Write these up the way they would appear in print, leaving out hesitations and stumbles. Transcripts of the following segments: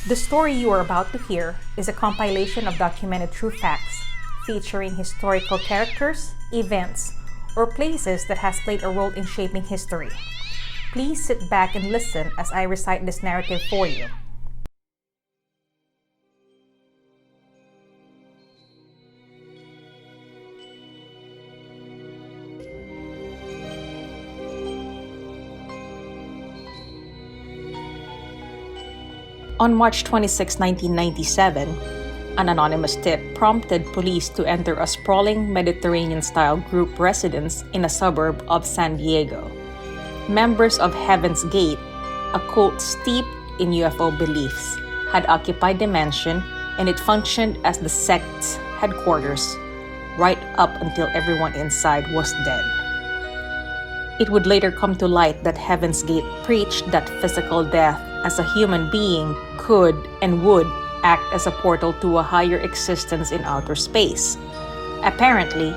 The story you are about to hear is a compilation of documented true facts featuring historical characters, events, or places that has played a role in shaping history. Please sit back and listen as I recite this narrative for you. On March 26, 1997, an anonymous tip prompted police to enter a sprawling Mediterranean-style group residence in a suburb of San Diego. Members of Heavensgate, a cult steeped in UFO beliefs, had occupied the mansion, and it functioned as the sect's headquarters right up until everyone inside was dead. It would later come to light that Heavensgate preached that physical death as a human being could and would act as a portal to a higher existence in outer space. Apparently,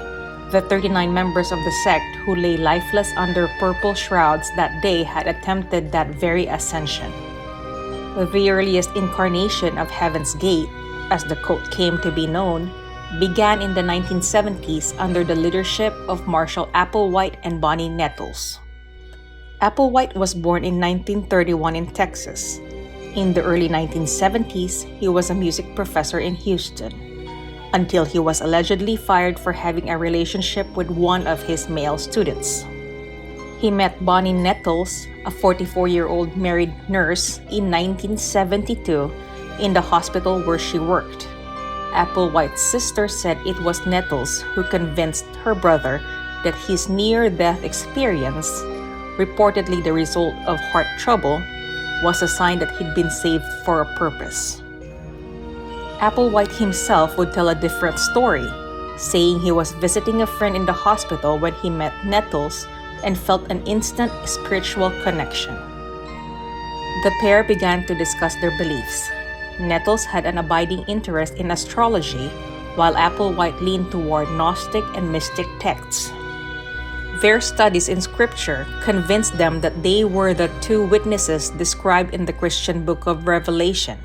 the 39 members of the sect who lay lifeless under purple shrouds that day had attempted that very ascension. The earliest incarnation of Heavensgate, as the cult came to be known, began in the 1970s under the leadership of Marshal Applewhite and Bonnie Nettles. Applewhite was born in 1931 in Texas. In the early 1970s, he was a music professor in Houston, until he was allegedly fired for having a relationship with one of his male students. He met Bonnie Nettles, a 44-year-old married nurse, in 1972 in the hospital where she worked. Applewhite's sister said it was Nettles who convinced her brother that his near-death experience, reportedly the result of heart trouble, was a sign that he'd been saved for a purpose. Applewhite himself would tell a different story, saying he was visiting a friend in the hospital when he met Nettles and felt an instant spiritual connection. The pair began to discuss their beliefs. Nettles had an abiding interest in astrology, while Applewhite leaned toward Gnostic and mystic texts. Their studies in scripture convinced them that they were the two witnesses described in the Christian book of Revelation,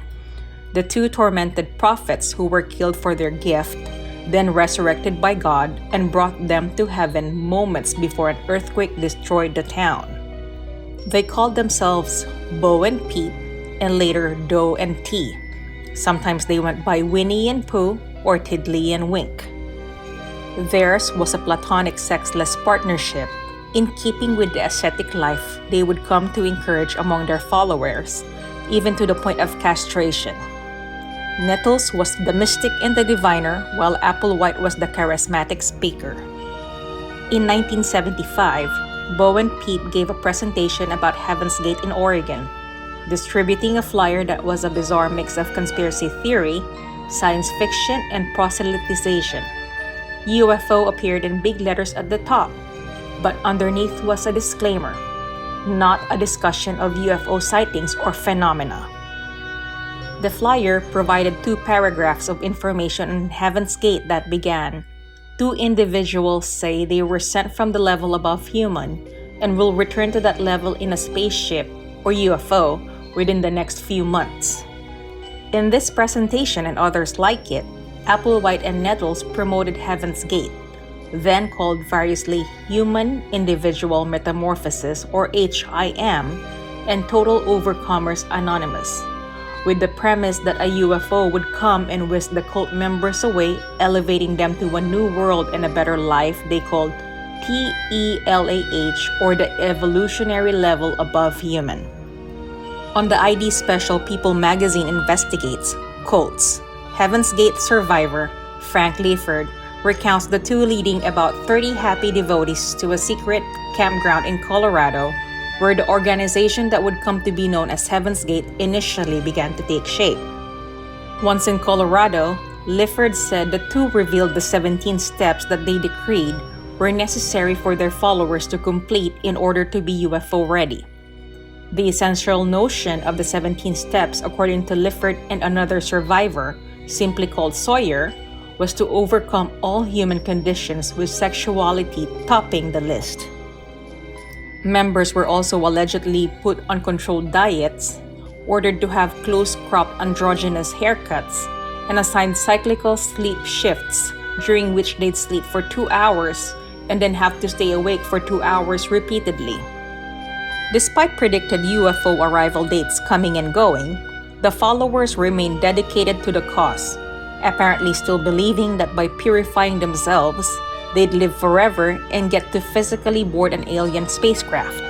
the two tormented prophets who were killed for their gift, then resurrected by God and brought them to heaven moments before an earthquake destroyed the town. They called themselves Bo and Pete, and later Doe and T. Sometimes they went by Winnie and Pooh or Tiddly and Wink. Theirs was a platonic sexless partnership, in keeping with the ascetic life they would come to encourage among their followers, even to the point of castration. Nettles was the mystic and the diviner, while Applewhite was the charismatic speaker. In 1975, Bo and Pete gave a presentation about Heavensgate in Oregon, distributing a flyer that was a bizarre mix of conspiracy theory, science fiction, and proselytization. UFO appeared in big letters at the top, but underneath was a disclaimer, not a discussion of UFO sightings or phenomena. The flyer provided 2 paragraphs of information on Heaven's Gate that began, "Two individuals say they were sent from the level above human and will return to that level in a spaceship or UFO within the next few months." In this presentation and others like it, Applewhite and Nettles promoted Heaven's Gate, then called variously Human Individual Metamorphosis or HIM, and Total Overcomers Anonymous, with the premise that a UFO would come and whisk the cult members away, elevating them to a new world and a better life they called TELAH, or the evolutionary level above human. On the ID special People magazine investigates cults, Heaven's Gate survivor Frank Lifford recounts the two leading about 30 happy devotees to a secret campground in Colorado, where the organization that would come to be known as Heaven's Gate initially began to take shape. Once in Colorado, Lifford said the two revealed the 17 steps that they decreed were necessary for their followers to complete in order to be UFO ready. The essential notion of the 17 steps, according to Lifford and another survivor, simply called Sawyer, was to overcome all human conditions, with sexuality topping the list. Members were also allegedly put on controlled diets, ordered to have close-cropped androgynous haircuts, and assigned cyclical sleep shifts during which they'd sleep for 2 hours and then have to stay awake for 2 hours repeatedly. Despite predicted UFO arrival dates coming and going, the followers remained dedicated to the cause, apparently still believing that by purifying themselves, they'd live forever and get to physically board an alien spacecraft.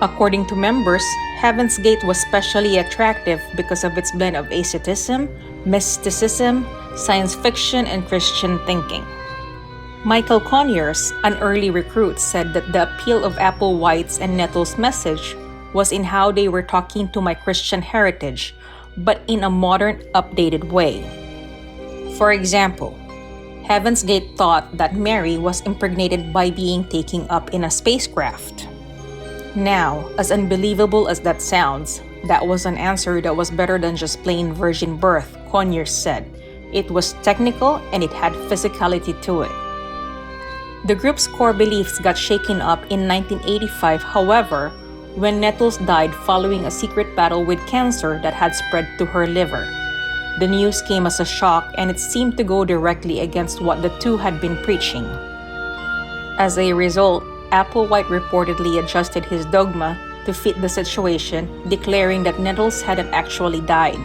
According to members, Heavensgate was specially attractive because of its blend of asceticism, mysticism, science fiction, and Christian thinking. Michael Conyers, an early recruit, said that the appeal of Applewhite's and Nettles' message was in how they were talking to my Christian heritage, but in a modern, updated way. For example, Heavensgate thought that Mary was impregnated by being taken up in a spacecraft. Now, as unbelievable as that sounds, that was an answer that was better than just plain virgin birth, Conyers said. It was technical and it had physicality to it. The group's core beliefs got shaken up in 1985, however, when Nettles died following a secret battle with cancer that had spread to her liver. The news came as a shock and it seemed to go directly against what the two had been preaching. As a result, Applewhite reportedly adjusted his dogma to fit the situation, declaring that Nettles hadn't actually died.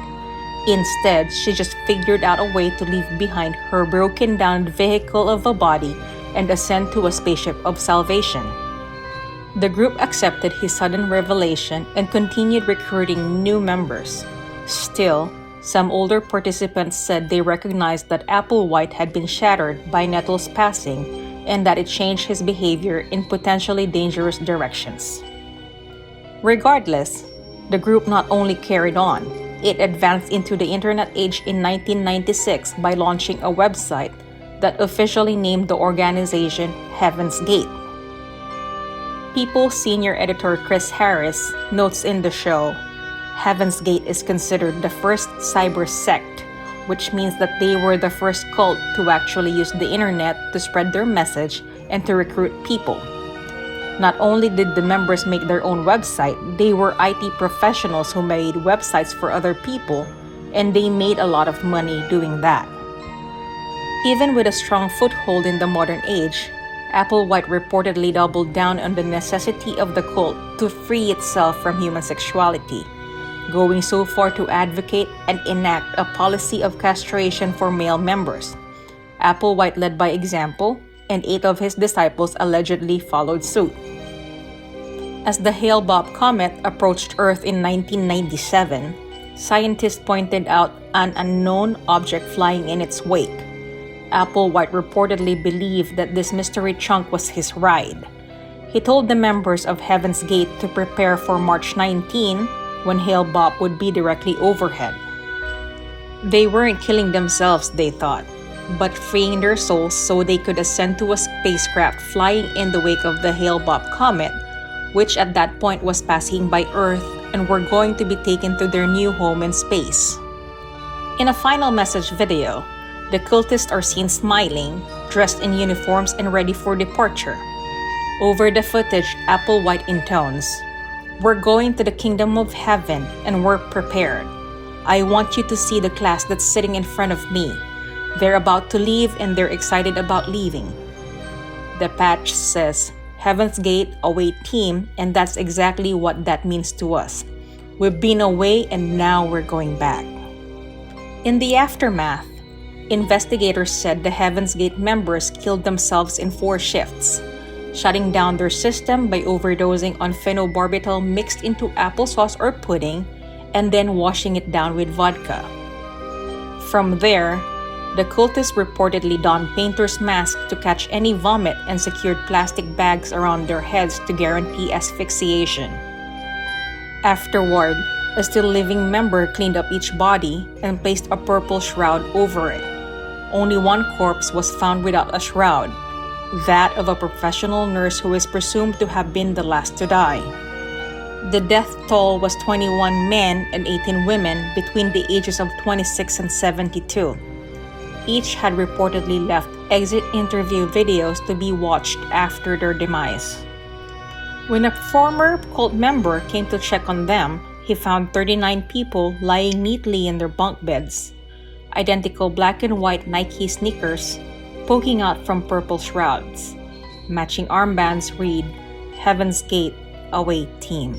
Instead, she just figured out a way to leave behind her broken-down vehicle of a body and ascend to a spaceship of salvation. The group accepted his sudden revelation and continued recruiting new members. Still, some older participants said they recognized that Applewhite had been shattered by Nettles' passing and that it changed his behavior in potentially dangerous directions. Regardless, the group not only carried on, it advanced into the internet age in 1996 by launching a website that officially named the organization Heavensgate. People's senior editor Chris Harris notes in the show, Heavensgate is considered the first cyber sect, which means that they were the first cult to actually use the internet to spread their message and to recruit people. Not only did the members make their own website, they were IT professionals who made websites for other people, and they made a lot of money doing that. Even with a strong foothold in the modern age, Applewhite reportedly doubled down on the necessity of the cult to free itself from human sexuality, going so far to advocate and enact a policy of castration for male members. Applewhite led by example, and 8 of his disciples allegedly followed suit. As the Hale-Bopp comet approached Earth in 1997, scientists pointed out an unknown object flying in its wake. Applewhite reportedly believed that this mystery chunk was his ride. He told the members of Heavensgate to prepare for March 19, when Hale-Bopp would be directly overhead. They weren't killing themselves, they thought, but freeing their souls so they could ascend to a spacecraft flying in the wake of the Hale-Bopp comet, which at that point was passing by Earth and were going to be taken to their new home in space. In a final message video, the cultists are seen smiling, dressed in uniforms and ready for departure. Over the footage, Applewhite intones, "We're going to the kingdom of heaven and we're prepared. I want you to see the class that's sitting in front of me. They're about to leave and they're excited about leaving." The patch says, "Heavensgate away team," and that's exactly what that means to us. We've been away and now we're going back. In the aftermath, investigators said the Heavensgate members killed themselves in 4 shifts, shutting down their system by overdosing on phenobarbital mixed into applesauce or pudding, and then washing it down with vodka. From there, the cultists reportedly donned painter's masks to catch any vomit and secured plastic bags around their heads to guarantee asphyxiation. Afterward, a still living member cleaned up each body and placed a purple shroud over it. Only one corpse was found without a shroud, that of a professional nurse who is presumed to have been the last to die. The death toll was 21 men and 18 women between the ages of 26 and 72. Each had reportedly left exit interview videos to be watched after their demise. When a former cult member came to check on them, he found 39 people lying neatly in their bunk beds, identical black and white Nike sneakers poking out from purple shrouds. Matching armbands read, Heavensgate Away Team.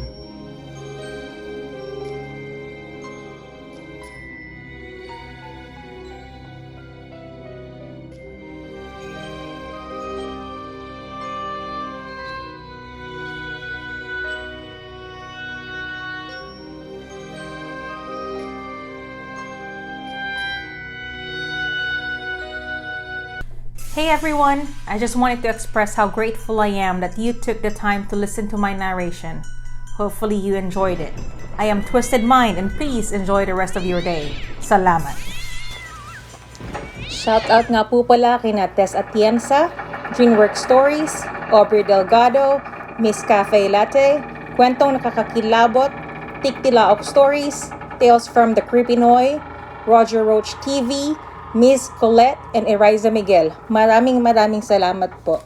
Hey everyone! I just wanted to express how grateful I am that you took the time to listen to my narration. Hopefully you enjoyed it. I am Twisted Mind and please enjoy the rest of your day. Salamat! Shoutout nga po pala kina Tess Atienza, Dreamwork Stories, Aubrey Delgado, Miss Cafe Latte, Kwentong Nakakakilabot, Tiktilaok Stories, Tales from the Creepy Noy, Roger Roach TV, Miss Colette and Eriza Miguel. Maraming salamat po.